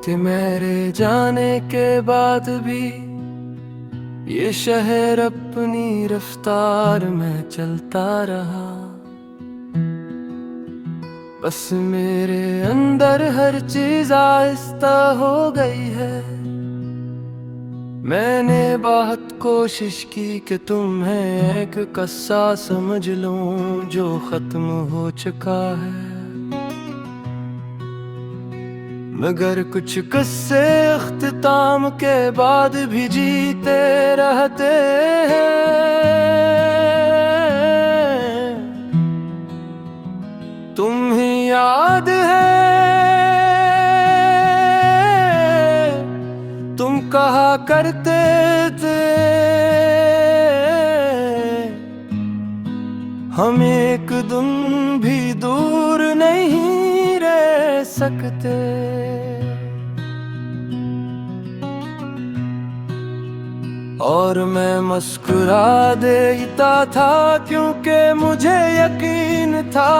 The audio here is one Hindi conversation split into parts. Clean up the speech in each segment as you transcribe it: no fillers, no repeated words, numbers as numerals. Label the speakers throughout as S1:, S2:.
S1: कि मेरे जाने के बाद भी ये शहर अपनी रफ्तार में चलता रहा। बस मेरे अंदर हर चीज आहिस्ता हो गई है। मैंने बहुत कोशिश की कि तुम्हें एक किस्सा समझ लूं जो खत्म हो चुका है, मगर कुछ किस्से अख्तिताम के बाद भी जीते रहते हैं। तुम्हें याद है तुम कहा करते थे हम एक दिन भी दूर नहीं रह सकते। और मैं मुस्कुरा देता था क्योंकि मुझे यकीन था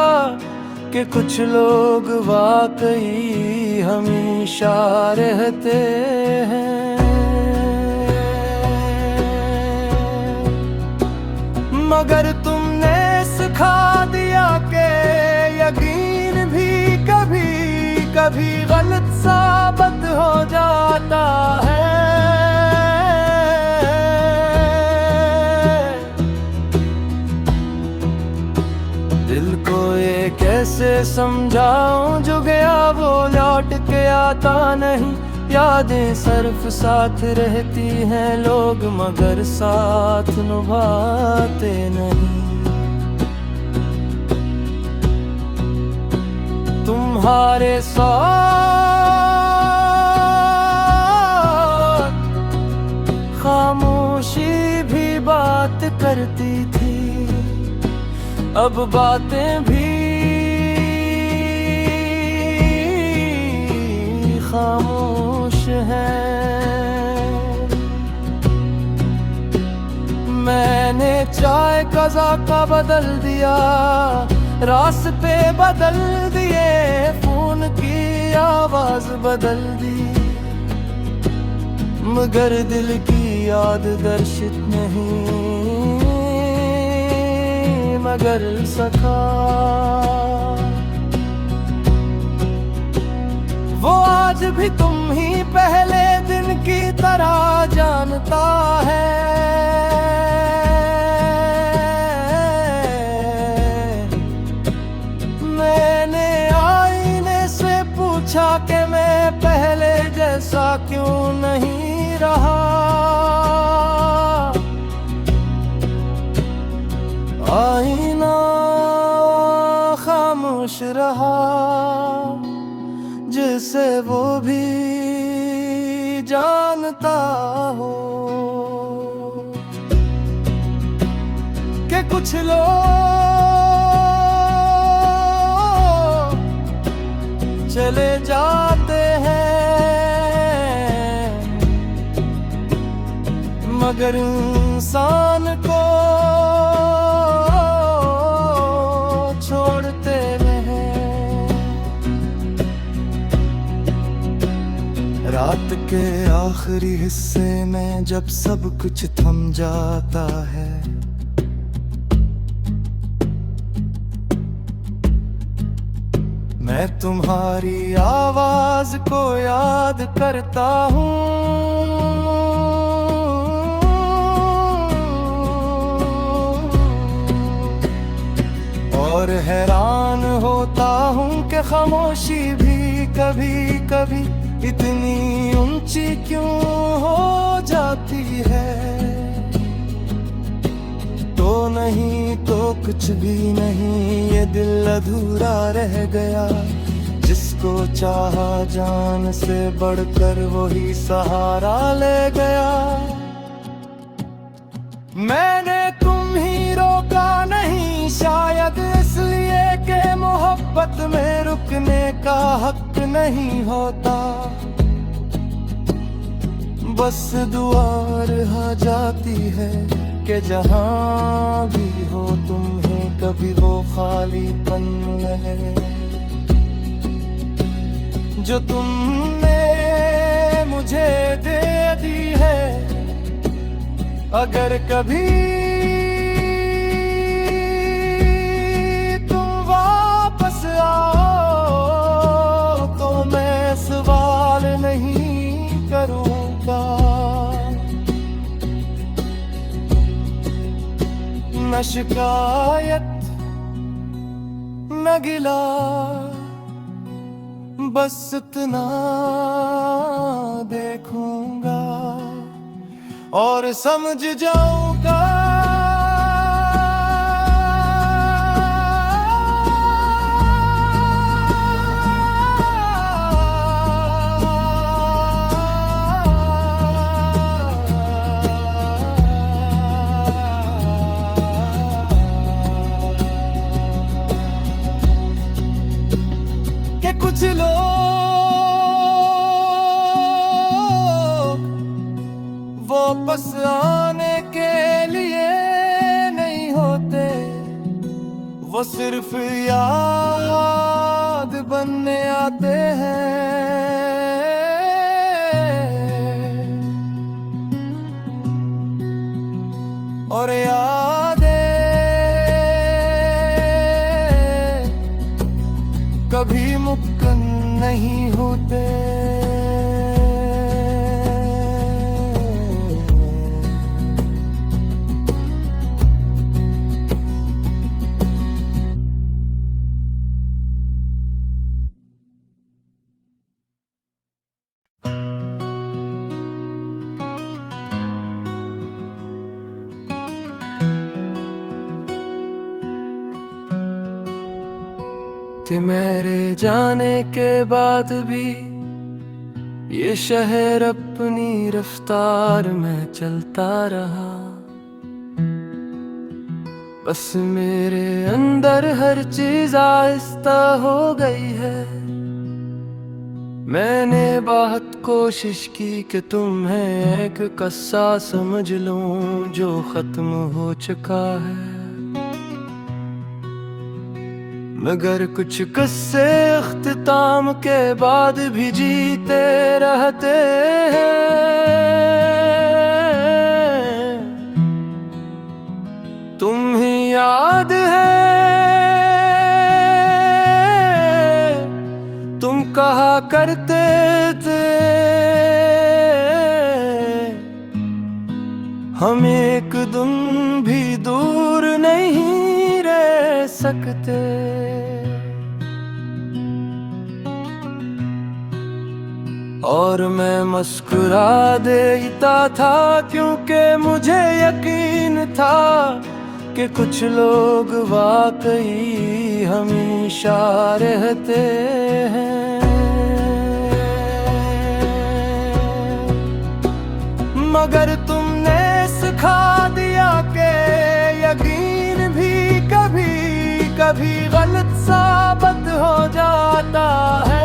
S1: कि कुछ लोग वाकई हमेशा रहते हैं। मगर तुमने सिखा दिया कि यकीन भी कभी कभी गलत साबित हो जाता है। दिल को ये कैसे समझाऊं जो गया वो लौट के आता नहीं। यादें सिर्फ साथ रहती हैं लोग मगर साथ निभाते नहीं। तुम्हारे साथ खामोशी भी बात करती थी, अब बातें भी खामोश हैं। मैंने चाय का ज़ाक़ा बदल दिया, रास्ते बदल दिए, फोन की आवाज बदल दी, मगर दिल की याद दर्शित नहीं मगर सका। वो आज भी तुम ही पहले दिन की तरह जानता है। मैंने आईने से पूछा कि मैं पहले जैसा क्यों नहीं रहा। आईना खामोश रहा जिसे वो भी जानता हो कि कुछ लोग चले जाते हैं मगर इंसान को छोड़ते नहीं। रात के आखिरी हिस्से में जब सब कुछ थम जाता है, मैं तुम्हारी आवाज को याद करता हूँ और हैरान होता हूँ कि खामोशी भी कभी कभी इतनी ऊंची क्यों हो जाती है। तो नहीं तो कुछ भी नहीं, ये दिल अधूरा रह गया जिसको चाहा जान से बढ़कर वही सहारा ले गया। मैंने तुम ही रोका नहीं शायद इसलिए कि मोहब्बत में रुकने का हक नहीं होता। बस दुआ रह जाती है कि जहाँ भी हो तुम्हें कभी वो खालीपन लगे जो तुमने मुझे दे दी है। अगर कभी तुम वापस आओ तो मैं सवाल नहीं करूँगा, न शिकायत न गिला, बस इतना देखूंगा और समझ जाऊंगा। कुछ लोग वापस आने के लिए नहीं होते, वो सिर्फ याद बनने आते हैं। और यादें कभी मुमकिन नहीं होते। मेरे जाने के बाद भी ये शहर अपनी रफ्तार में चलता रहा। बस मेरे अंदर हर चीज आहिस्ता हो गई है। मैंने बहुत कोशिश की कि तुम्हें एक किस्सा समझ लूं जो खत्म हो चुका है, मगर कुछ किस्से अख्तिताम के बाद भी जीते रहते हैं। तुम ही याद है, तुम कहा करते थे हम एक दिन भी दूर नहीं रह सकते। और मैं मुस्कुरा देता था क्योंकि मुझे यकीन था कि कुछ लोग वाकई हमेशा रहते हैं। मगर तुमने सिखा दिया कि यकीन भी कभी कभी गलत साबित हो जाता है।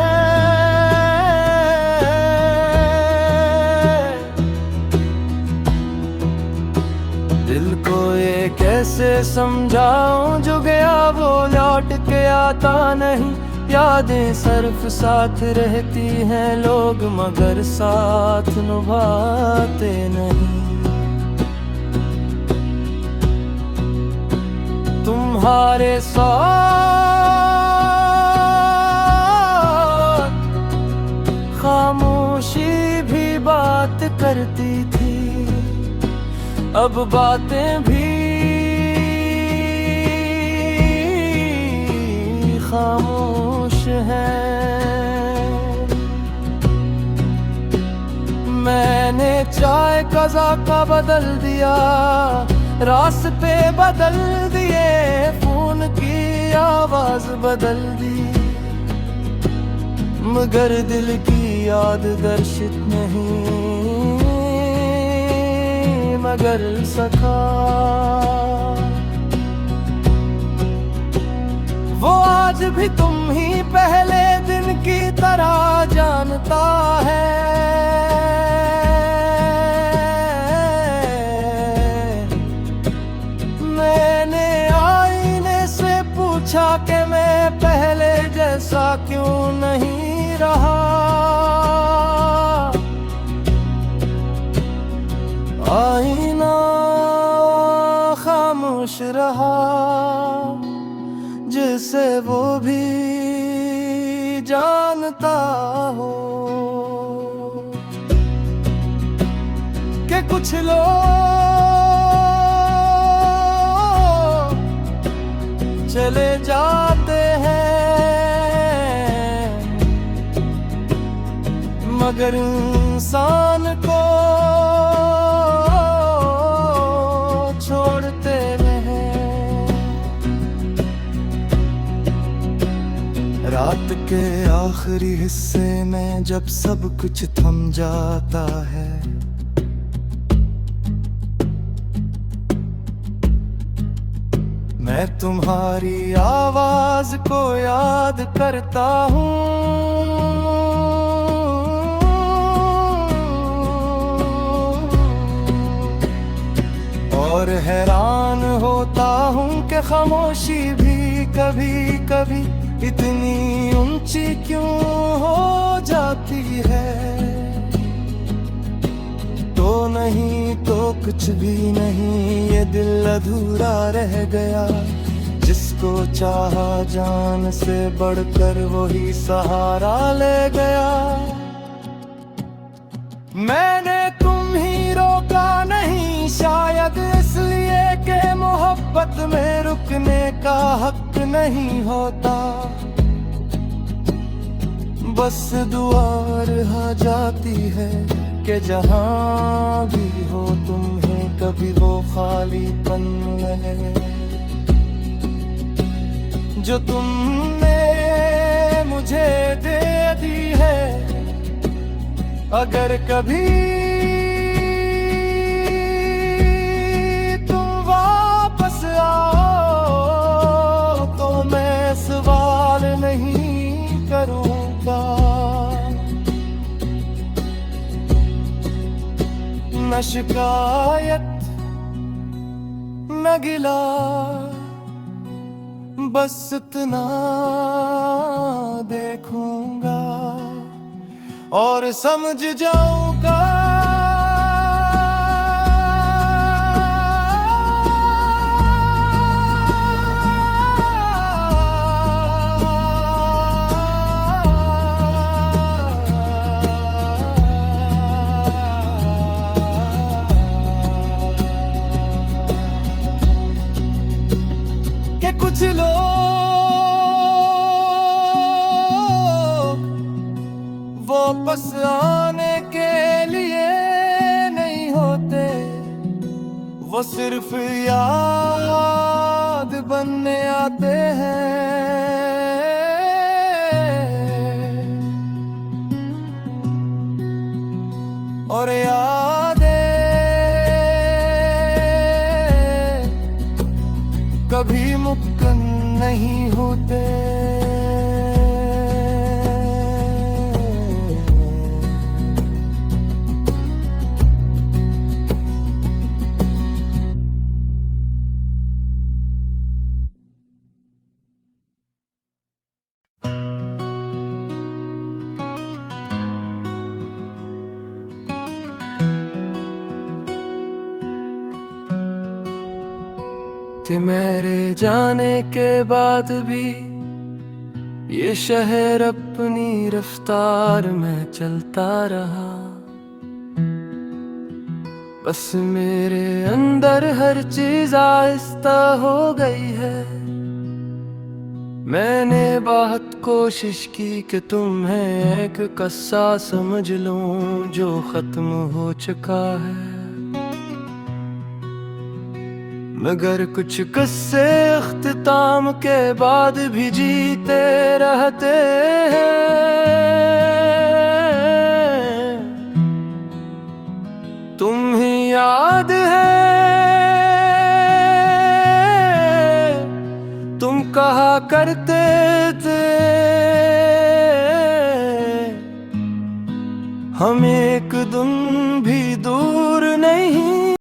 S1: दिल को ये कैसे समझाऊं जो गया वो लौट के आता नहीं। यादें सिर्फ साथ रहती हैं लोग मगर साथ निभाते नहीं। तुम्हारे साथ खामोशी भी बात करती थी, अब बातें भी खामोश हैं। मैंने चाय का ज़ाक़ा बदल दिया, रास्ते बदल दिए, फोन की आवाज बदल दी, मगर दिल की याद दर्शित नहीं मगर सका। वो आज भी तुम ही पहले दिन की तरह जानता है। मैंने आईने से पूछा कि मैं पहले जैसा क्यों नहीं रहा। आईना खामोश रहा, जिसे वो भी जानता हो कि कुछ लोग चले जाते हैं, मगर इंसान को छोड़ते नहीं। रात के आखिरी हिस्से में जब सब कुछ थम जाता है, मैं तुम्हारी आवाज को याद करता हूँ और हैरान होता हूँ कि खामोशी भी कभी कभी इतनी ऊंची क्यों हो जाती है। तो नहीं तो कुछ भी नहीं, ये दिल अधूरा रह गया, जिसको चाहा जान से बढ़कर वही सहारा ले गया। मैंने तुम ही रोका नहीं, शायद इसलिए कि मोहब्बत में रुकने का हक नहीं होता। बस दुआ रह जाती है कि जहाँ भी हो तुम्हें कभी वो खालीपन लगे जो तुमने मुझे दे दी है। अगर कभी तुम वापस आओ तो मैं सवाल नहीं करूँगा, न शिकायत न गिला, बस इतना देखूंगा और समझ जाऊंगा। कुछ लोग वापस आने के लिए नहीं होते, वो सिर्फ याद बनने आते हैं। और यादें कभी मुमकिन नहीं होते। मेरे जाने के बाद भी ये शहर अपनी रफ्तार में चलता रहा। बस मेरे अंदर हर चीज आहिस्ता हो गई है। मैंने बहुत कोशिश की कि तुम्हें एक किस्सा समझ लूं जो खत्म हो चुका है, मगर कुछ किस्से इख्तिताम के बाद भी जीते रहते हैं। तुम ही याद है, तुम कहा करते थे